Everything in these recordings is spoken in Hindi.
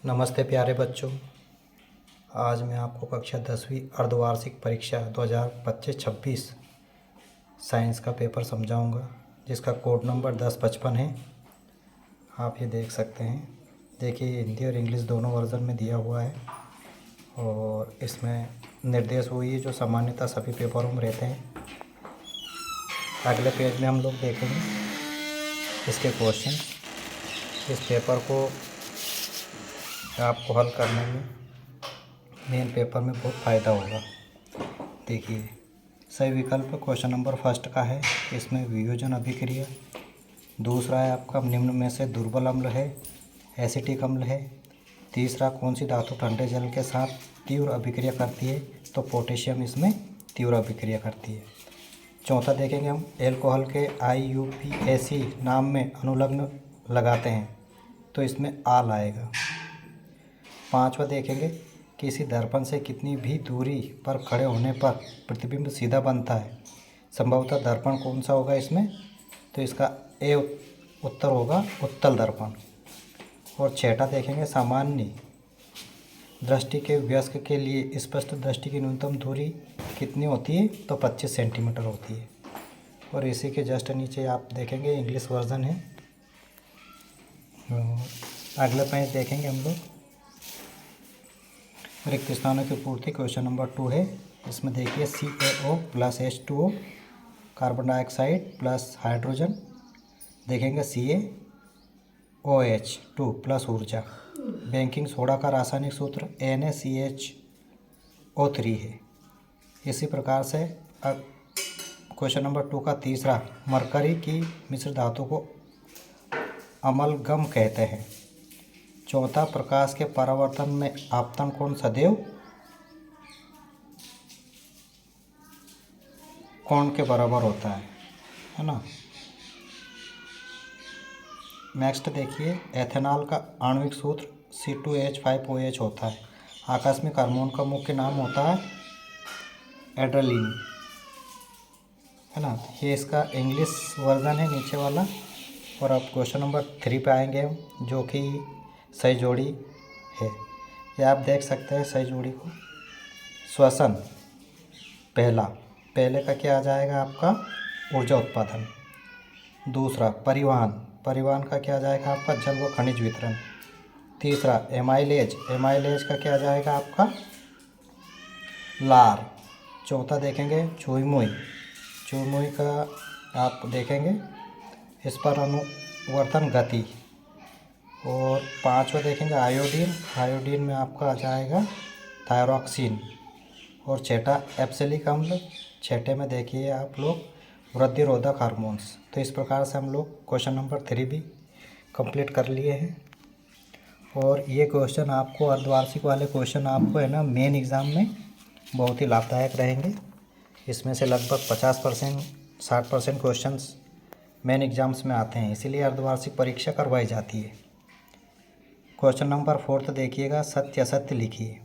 नमस्ते प्यारे बच्चों। आज मैं आपको कक्षा 10वीं अर्धवार्षिक परीक्षा 2025-26 साइंस का पेपर समझाऊंगा, जिसका कोड नंबर 1055 है। आप ये देख सकते हैं। देखिए, हिंदी और इंग्लिश दोनों वर्जन में दिया हुआ है और इसमें निर्देश वही है जो सामान्यतः सभी पेपरों में रहते हैं। अगले पेज में हम लोग देखेंगे इसके क्वेश्चन। इस पेपर को आपको हल करने में मेन पेपर में बहुत फ़ायदा होगा। देखिए, सही विकल्प क्वेश्चन नंबर फर्स्ट का है। इसमें वियोजन अभिक्रिया। दूसरा है आपका निम्न में से दुर्बल अम्ल है, एसिटिक अम्ल है। तीसरा, कौन सी धातु ठंडे जल के साथ तीव्र अभिक्रिया करती है? तो पोटेशियम इसमें तीव्र अभिक्रिया करती है। चौथा देखेंगे हम, एल्कोहल के IUPAC नाम में अनुलग्न लगाते हैं तो इसमें आल आएगा। पांचवा देखेंगे, किसी दर्पण से कितनी भी दूरी पर खड़े होने पर प्रतिबिंब सीधा बनता है? संभवतः दर्पण कौन सा होगा इसमें? तो इसका ए उत्तर होगा उत्तल दर्पण। और छठा देखेंगे, सामान्य दृष्टि के वयस्क के लिए स्पष्ट दृष्टि की न्यूनतम दूरी कितनी होती है? तो 25 सेंटीमीटर होती है। और इसी के जस्ट नीचे आप देखेंगे इंग्लिश वर्जन है। अगला पेज देखेंगे हम लोग, रिक्त स्थानों की पूर्ति। क्वेश्चन नंबर 2 है। इसमें देखिए CaO plus H2O, carbon dioxide plus hydrogen. देखेंगे CaOH2 प्लस ऊर्जा। बेकिंग सोडा का रासायनिक सूत्र NaCH O3 है। इसी प्रकार से क्वेश्चन नंबर 2 का तीसरा, मरकरी की मिश्र धातु को अमलगम कहते हैं। चौथा, प्रकाश के परावर्तन में आपतन कोण सदैव कोण के बराबर होता है ना। नेक्स्ट देखिए, एथेनॉल का आणविक सूत्र C2H5OH होता है। आकस्मिक हार्मोन का मुख्य नाम होता है एड्रेनालिन, है ना। ये इसका इंग्लिश वर्जन है नीचे वाला। और अब क्वेश्चन नंबर 3 पे आएंगे हम, जो कि सही जोड़ी है। ये आप देख सकते हैं सही जोड़ी को। श्वसन पहले का क्या आ जाएगा आपका? ऊर्जा उत्पादन। दूसरा, परिवहन का क्या आ जाएगा आपका? जल व खनिज वितरण। तीसरा, एमाइलेज का क्या आ जाएगा आपका? लार। चौथा देखेंगे चुई का आप देखेंगे इस पर अनुवर्तन गति। और पांचवा देखेंगे आयोडीन में आपका आ जाएगा थायरॉक्सिन। और छठा, एब्सिलिक अम्ल। छठे में देखिए आप लोग वृद्धि रोधक हार्मोन्स। तो इस प्रकार से हम लोग क्वेश्चन नंबर 3 भी कंप्लीट कर लिए हैं। और ये क्वेश्चन आपको अर्धवार्षिक वाले क्वेश्चन आपको है ना मेन एग्ज़ाम में बहुत ही लाभदायक रहेंगे। इसमें से लगभग 50% 60% क्वेश्चंस मेन एग्ज़ाम्स में आते हैं, इसीलिए अर्धवार्षिक परीक्षा करवाई जाती है। क्वेश्चन नंबर 4 देखिएगा, सत्य असत्य लिखिए।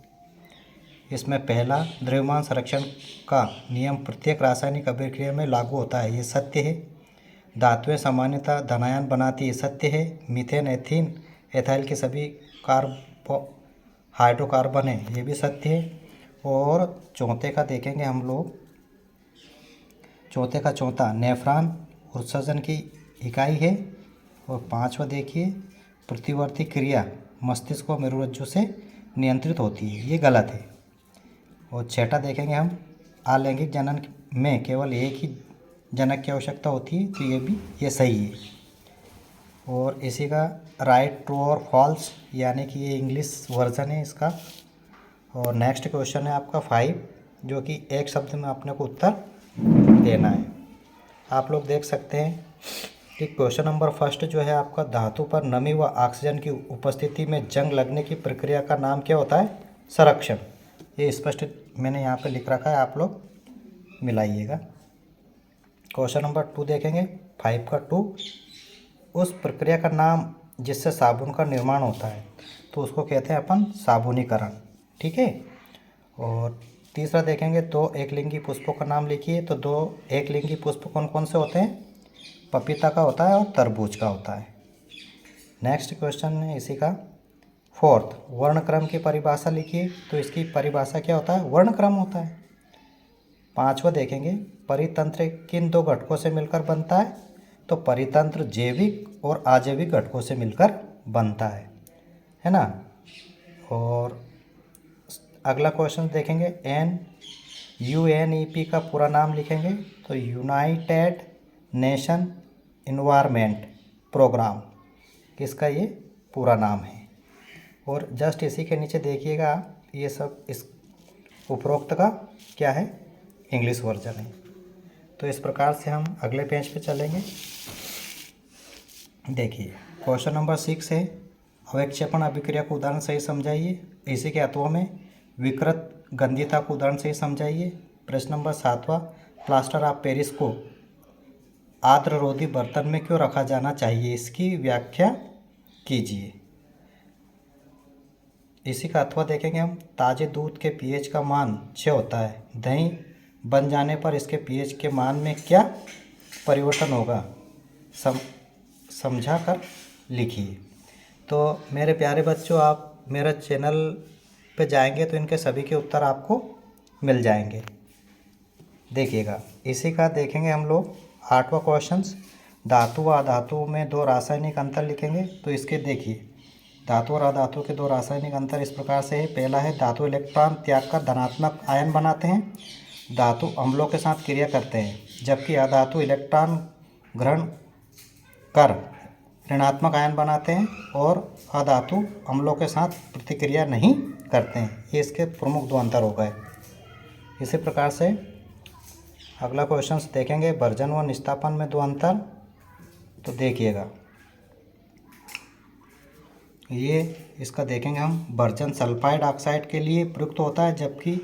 इसमें पहला, द्रव्यमान संरक्षण का नियम प्रत्येक रासायनिक अभिक्रिया में लागू होता है, ये सत्य है। धातुएं सामान्यतः धनायन बनाती है, सत्य है। मीथेन, एथीन, एथाइल के सभी हाइड्रोकार्बन है, ये भी सत्य है। और चौथे का देखेंगे हम लोग, चौथा नेफ्रॉन उत्सर्जन की इकाई है। और पांचवा देखिए, प्रतिवर्ती क्रिया मस्तिष्क व मेरुरज्जु से नियंत्रित होती है, ये गलत है। और छठा देखेंगे हम, अलैंगिक जनन में केवल एक ही जनक की आवश्यकता होती है, तो ये सही है। और इसी का राइट, ट्रू और फॉल्स, यानी कि ये इंग्लिश वर्जन है इसका। और नेक्स्ट क्वेश्चन है आपका 5, जो कि एक शब्द में अपने को उत्तर देना है। आप लोग देख सकते हैं कि क्वेश्चन नंबर फर्स्ट जो है आपका, धातु पर नमी व ऑक्सीजन की उपस्थिति में जंग लगने की प्रक्रिया का नाम क्या होता है? संरक्षण। ये स्पष्ट मैंने यहाँ पे लिख रखा है, आप लोग मिलाइएगा। क्वेश्चन नंबर 2 देखेंगे, 5 का 2, उस प्रक्रिया का नाम जिससे साबुन का निर्माण होता है, तो उसको कहते हैं अपन साबुनीकरण, ठीक है। और तीसरा देखेंगे, 2 एकलिंगी पुष्पों का नाम लिखिए। तो 2 एकलिंगी पुष्प कौन कौन से होते हैं? पपीता का होता है और तरबूज का होता है। नेक्स्ट क्वेश्चन है इसी का फोर्थ, वर्णक्रम की परिभाषा लिखिए। तो इसकी परिभाषा क्या होता है? वर्णक्रम होता है। पांचवा देखेंगे, परितंत्र किन दो घटकों से मिलकर बनता है? तो परितंत्र जैविक और अजैविक घटकों से मिलकर बनता है ना। और अगला क्वेश्चन देखेंगे, UNEP का पूरा नाम लिखेंगे। तो यूनाइटेड नेशन इन्वायरमेंट प्रोग्राम, किसका ये पूरा नाम है। और जस्ट इसी के नीचे देखिएगा, ये सब इस उपरोक्त का क्या है? इंग्लिश वर्जन है। तो इस प्रकार से हम अगले पेज पे चलेंगे। देखिए क्वेश्चन नंबर 6 है, अवक्षेपण अभिक्रिया को उदाहरण सही समझाइए। इसी के तत्वों में विकृत गंधीयता को उदाहरण सही समझाइए। प्रश्न नंबर 7वां, प्लास्टर ऑफ पेरिस को आर्द्ररोधी बर्तन में क्यों रखा जाना चाहिए, इसकी व्याख्या कीजिए। इसी का अथवा देखेंगे हम, ताजे दूध के पीएच का मान 6 होता है, दही बन जाने पर इसके पीएच के मान में क्या परिवर्तन होगा, समझा कर लिखिए। तो मेरे प्यारे बच्चों, आप मेरे चैनल पे जाएंगे तो इनके सभी के उत्तर आपको मिल जाएंगे। देखिएगा, इसी का देखेंगे हम लोग 8वां क्वेश्चन, धातु व अधातु में दो रासायनिक अंतर लिखेंगे। तो इसके देखिए, धातु और अधातु के दो रासायनिक अंतर इस प्रकार से है। पहला है, धातु इलेक्ट्रॉन त्याग कर धनात्मक आयन बनाते हैं, धातु अम्लों के साथ क्रिया करते हैं, जबकि अधातु इलेक्ट्रॉन ग्रहण कर ऋणात्मक आयन बनाते हैं और अधातु अम्लों के साथ प्रतिक्रिया नहीं करते हैं। ये इसके प्रमुख दो अंतर हो गए। इसी प्रकार से अगला क्वेश्चन देखेंगे, भर्जन व निस्तापन में दो अंतर। तो देखिएगा, ये इसका देखेंगे हम, भर्जन सल्फाइड ऑक्साइड के लिए प्रयुक्त होता है, जबकि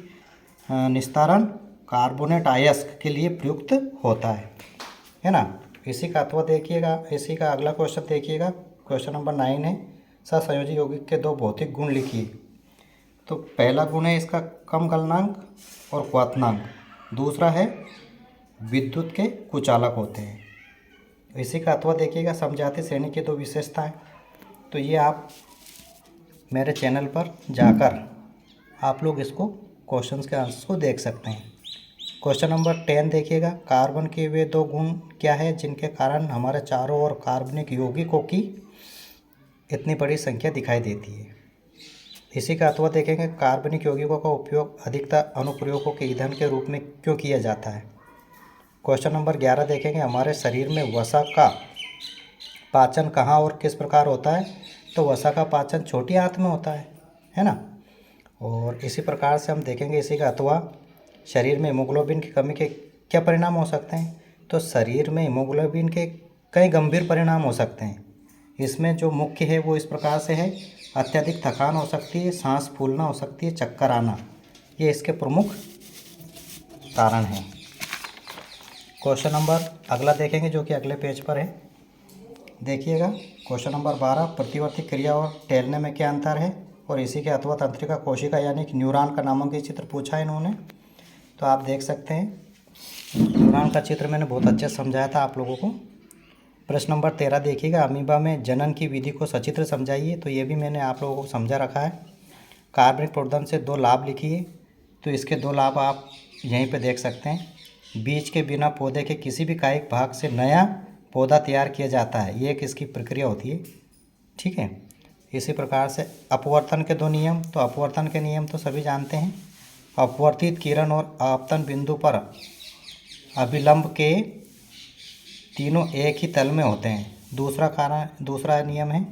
निस्तारण कार्बोनेट अयस्क के लिए प्रयुक्त होता है ना। इसी का अथवा देखिएगा, इसी का अगला क्वेश्चन देखिएगा, क्वेश्चन नंबर 9 है, सहसंयोजी यौगिक के दो भौतिक गुण लिखिए। तो पहला गुण है इसका कम गलनांक और क्वथनांक, दूसरा है विद्युत के कुचालक होते हैं। इसी का अथवा देखिएगा, समजाति श्रेणी की दो विशेषताएं। तो ये आप मेरे चैनल पर जाकर आप लोग इसको क्वेश्चंस के आंसर को देख सकते हैं। क्वेश्चन नंबर 10 देखिएगा, कार्बन के वे दो गुण क्या है जिनके कारण हमारे चारों ओर कार्बनिक यौगिकों की इतनी बड़ी संख्या दिखाई देती है। इसी का अथवा देखेंगे, कार्बनिक यौगिकों का उपयोग अधिकतर अनुप्रयोगों के ईंधन के रूप में क्यों किया जाता है। क्वेश्चन नंबर 11 देखेंगे, हमारे शरीर में वसा का पाचन कहाँ और किस प्रकार होता है। तो वसा का पाचन छोटी आंत में होता है ना। और इसी प्रकार से हम देखेंगे, इसी का अथवा, शरीर में हीमोग्लोबिन की कमी के क्या परिणाम हो सकते हैं। तो शरीर में हीमोग्लोबिन के कई गंभीर परिणाम हो सकते हैं। इसमें जो मुख्य है वो इस प्रकार से है, अत्यधिक थकान हो सकती है, सांस फूलना हो सकती है, चक्कर आना, ये इसके प्रमुख कारण हैं। क्वेश्चन नंबर अगला देखेंगे जो कि अगले पेज पर है। देखिएगा, क्वेश्चन नंबर 12, प्रतिवर्ती क्रिया और टहलने में क्या अंतर है। और इसी के अथवा तंत्रिका कोशिका यानी कि न्यूरॉन का नामांकित चित्र पूछा है इन्होंने। तो आप देख सकते हैं, न्यूरॉन का चित्र मैंने बहुत अच्छे से समझाया था आप लोगों को। प्रश्न नंबर 13 देखिएगा, अमीबा में जनन की विधि को सचित्र समझाइए। तो ये भी मैंने आप लोगों को समझा रखा है। कार्बनिक प्रोडन से दो लाभ लिखिए। तो इसके दो लाभ आप यहीं पे देख सकते हैं। बीज के बिना पौधे के किसी भी कायिक भाग से नया पौधा तैयार किया जाता है, ये एक इसकी प्रक्रिया होती है। ठीक है। इसी प्रकार से अपवर्तन के दो नियम। तो अपवर्तन के नियम तो सभी जानते हैं, अपवर्तित किरण और आपतन बिंदु पर अभिलंब के तीनों एक ही तल में होते हैं। दूसरा नियम है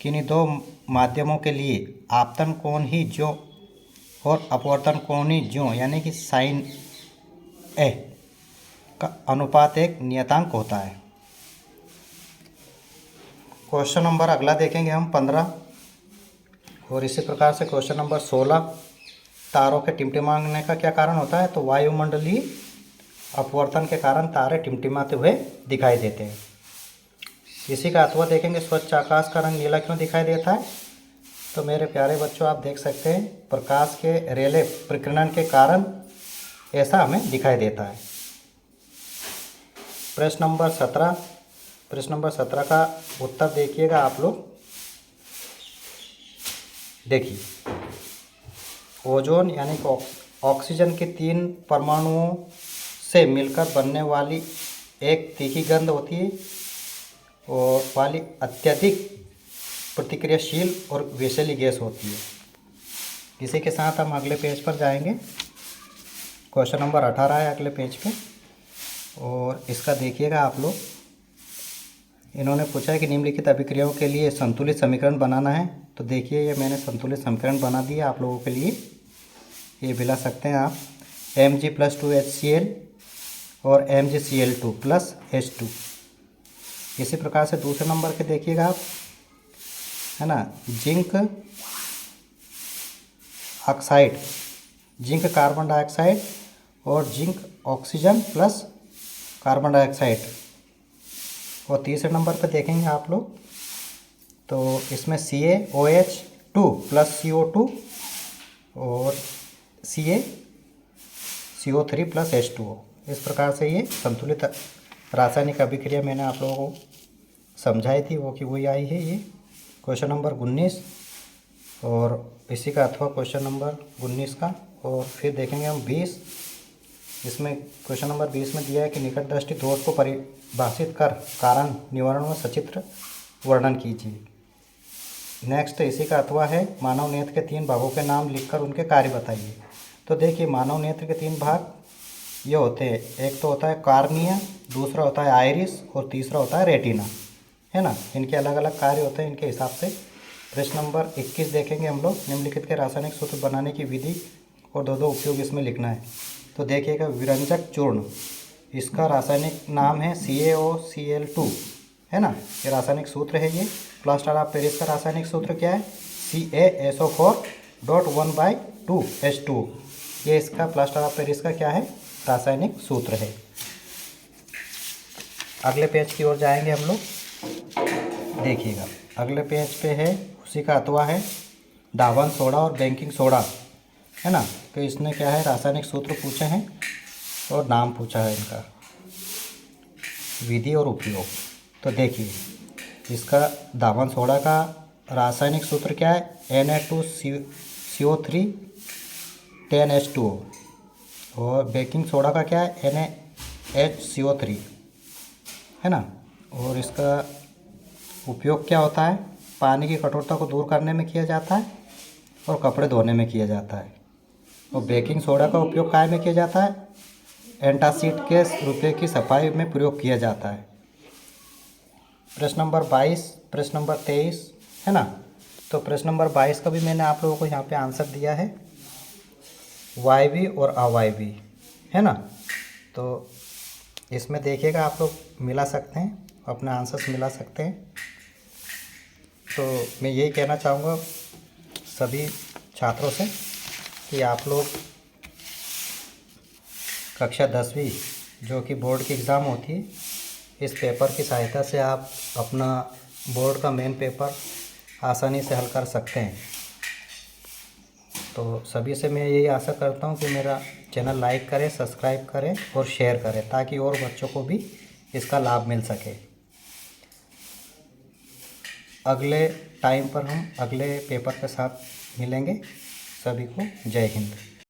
कि इन्हीं दो माध्यमों के लिए आपतन कोण ही ज्यों और अपवर्तन कोण ही ज्यों यानी कि साइन ए का अनुपात एक नियतांक होता है। क्वेश्चन नंबर अगला देखेंगे हम 15। और इसी प्रकार से क्वेश्चन नंबर 16, तारों के टिमटिमाने का क्या कारण होता है। तो वायुमंडलीय अपवर्तन के कारण तारे टिमटिमाते हुए दिखाई देते हैं। इसी का अथवा देखेंगे, स्वच्छ आकाश का रंग नीला क्यों दिखाई देता है। तो मेरे प्यारे बच्चों, आप देख सकते हैं, प्रकाश के रेले प्रकीर्णन के कारण ऐसा हमें दिखाई देता है। प्रश्न नंबर 17 का उत्तर देखिएगा आप लोग। देखिए, ओजोन यानी कि ऑक्सीजन के 3 परमाणुओं से मिलकर बनने वाली एक तीखी गंध होती है और वाली अत्यधिक प्रतिक्रियाशील और विषैली गैस होती है। इसी के साथ हम अगले पेज पर जाएंगे। क्वेश्चन नंबर 18 है अगले पेज पे, और इसका देखिएगा आप लोग। इन्होंने पूछा है कि निम्नलिखित अभिक्रियाओं के लिए संतुलित समीकरण बनाना है। तो देखिए, ये मैंने संतुलित समीकरण बना दिया आप लोगों के लिए। ये मिला सकते हैं आप Mg+2HCl और MgCl2 + H2। इसी प्रकार से दूसरे नंबर के देखिएगा आप, है ना, zinc oxide, zinc carbon dioxide और zinc oxygen plus carbon dioxide. और तीसरे नंबर पे देखेंगे आप लोग, तो इसमें CaOH2 + CO2 और CO3 + H2O। इस प्रकार से ये संतुलित रासायनिक अभिक्रिया मैंने आप लोगों को समझाई थी, वो कि वही आई है ये क्वेश्चन नंबर 19 और इसी का अथवा क्वेश्चन नंबर 19 का। और फिर देखेंगे हम 20। इसमें क्वेश्चन नंबर 20 में दिया है कि निकटदृष्टि दोष को परिभाषित कर कारण निवारण में सचित्र वर्णन कीजिए। नेक्स्ट इसी का अथवा है मानव नेत्र के 3 भागों के नाम लिखकर उनके कार्य बताइए। तो देखिए, मानव नेत्र के 3 भाग ये होते हैं, एक तो होता है कार्निया, दूसरा होता है आइरिस और तीसरा होता है रेटिना, है ना। इनके अलग अलग कार्य होते हैं इनके हिसाब से। प्रश्न नंबर 21 देखेंगे हम लोग। निम्नलिखित के रासायनिक सूत्र बनाने की विधि और दो उपयोग इसमें लिखना है। तो देखिएगा, विरंजक चूर्ण, इसका रासायनिक नाम है CaOCl2, है ना। ये रासायनिक सूत्र है ये। प्लास्टर ऑफ पेरिस का रासायनिक सूत्र क्या है? CaSO4.1/2H2। ये इसका प्लास्टर ऑफ पेरिस का क्या है? रासायनिक सूत्र है। अगले पेज की ओर जाएंगे हम लोग। देखिएगा, अगले पेज पे है, उसी का अथवा है दावन सोडा और बेकिंग सोडा, है ना। तो इसने क्या है, रासायनिक सूत्र पूछे हैं और नाम पूछा है इनका, विधि और उपयोग। तो देखिए, इसका दावन सोडा का रासायनिक सूत्र क्या है? Na2CO3 10H2O। और बेकिंग सोडा का क्या है? NaHCO3, है ना। और इसका उपयोग क्या होता है? पानी की कठोरता को दूर करने में किया जाता है और कपड़े धोने में किया जाता है। और बेकिंग सोडा का उपयोग काय में किया जाता है? एंटासिड के रुपये की सफाई में प्रयोग किया जाता है। प्रश्न नंबर 22, प्रश्न नंबर 23, है ना। तो प्रश्न नंबर 22 का भी मैंने आप लोगों को यहाँ पे आंसर दिया है, वायवी और अवायवी, है ना। तो इसमें देखिएगा, आप लोग मिला सकते हैं, अपना आंसर्स मिला सकते हैं। तो मैं यही कहना चाहूँगा सभी छात्रों से कि आप लोग कक्षा 10वीं जो कि बोर्ड की एग्ज़ाम होती है, इस पेपर की सहायता से आप अपना बोर्ड का मेन पेपर आसानी से हल कर सकते हैं। तो सभी से मैं यही आशा करता हूँ कि मेरा चैनल लाइक करें, सब्सक्राइब करें और शेयर करें, ताकि और बच्चों को भी इसका लाभ मिल सके। अगले टाइम पर हम अगले पेपर के साथ मिलेंगे। सभी को जय हिंद।